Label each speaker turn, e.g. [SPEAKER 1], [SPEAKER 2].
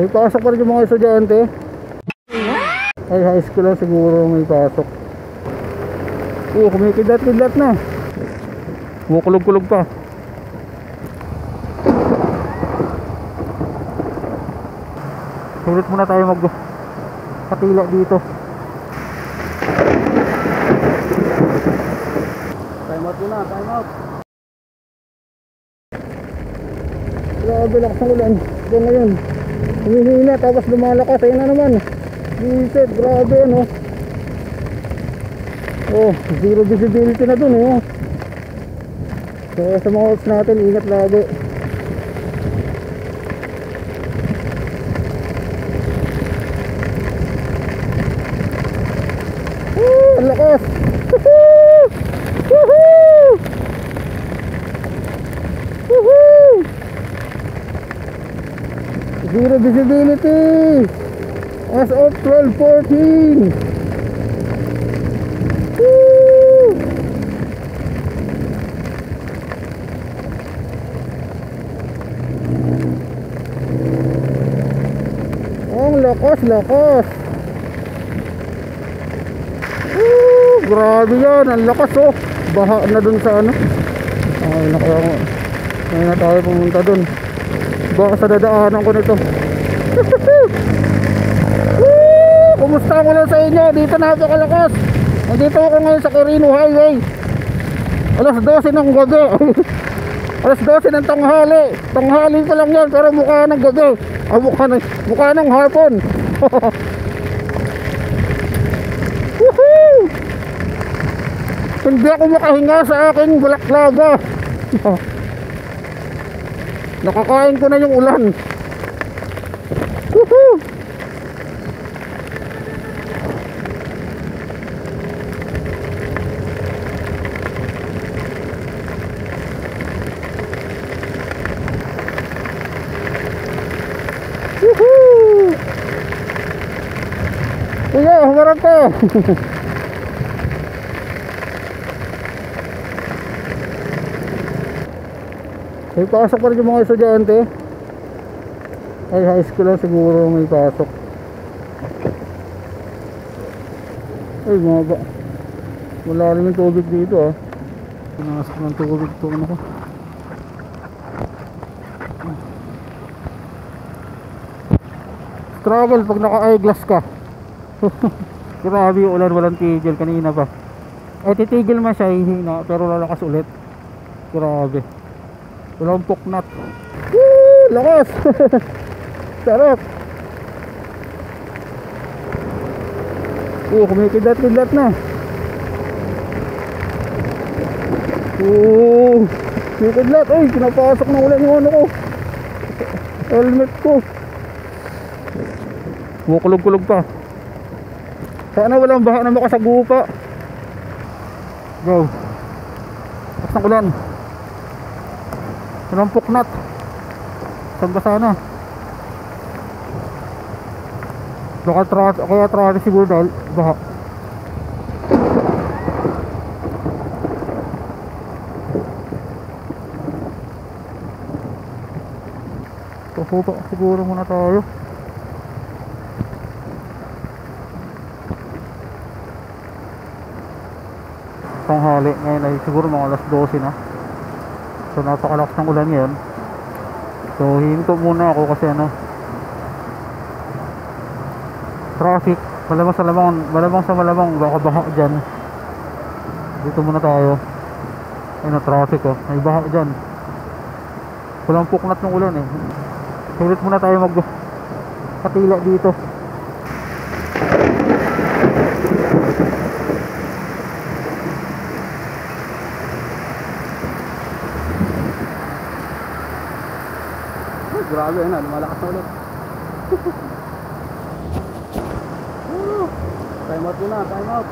[SPEAKER 1] May pasok pa rin yung mga estudyante. Ay, high school lang siguro may pasok. Kumikidlat-kidlat na. Kukulog-kulog pa. Sulit muna tayo magpatila dito. Time out muna, time out. Grabe, lakas ng ulan. Diyan na yun. Humihina tapos lumalakas. Ayun na naman. Bisit, grabe ano. Oh, zero visibility na dun eh. So sa mga outs natin, ingat lagi. Ang lakas. Woohoo! Woohoo! Woohoo! Zero visibility as of 12:14. Woo! Ang lakas. Grabe yan, ang lakas oh. Baha na dun sa ano. Ay naku, ngayon na tayo pumunta dun. Baka sa dadaanan ko nito. Kumusta ko lang sa inyo. Dito napakalakas. Nandito ako ngayon sa Quirino Highway. Alas 12 ng gabi. Alas 12 ng tanghali. Tanghali pa lang yan pero mukha ng gabi. Mukha ng hapon. Woohoo! Hindi ako makahinga sa aking balaklava. Nakakain ko na yung ulan. Woohoo! Woohoo! Kuya, humarap ka. May pasok pa rin yung mga estudyante. Ay, high school lang siguro may pasok. Ay, mga wala rin yung tubig dito ah. Pinasok ng tubig ito ano ko. Travel pag naka-eyeglass ka. Grabe yung ulan, walang tigil kanina pa. Ay, titigil man siya, hihina, pero lalakas ulit. Grabe. Walang puknat. Woo! Lakas! Sarap! Kumikidlat-kidlat na. Kumikidlat! Ay, pinapasok na ulan yung ano ko. Helmet ko. Kukulog-kulog pa. Sana walang baha na makasagupa. Go. Lakas ng ulan. Walang puknat. Saan ba sana? Kaya traffic siguro dahil baha. Pupunta siguro muna tayo. Tanghali ngayon ay siguro mga alas 12 na. So napakalakas ng ulan ngayon. So hinto muna ako kasi ano, traffic, malamang sa malamang baka baha dyan. Dito muna tayo. Ayun na traffic oh, may baha dyan. Walang puknat ng ulan eh. Sulit muna tayo magpatila dito. Grabe na, lumalakas na ulit. Time out muna, time out.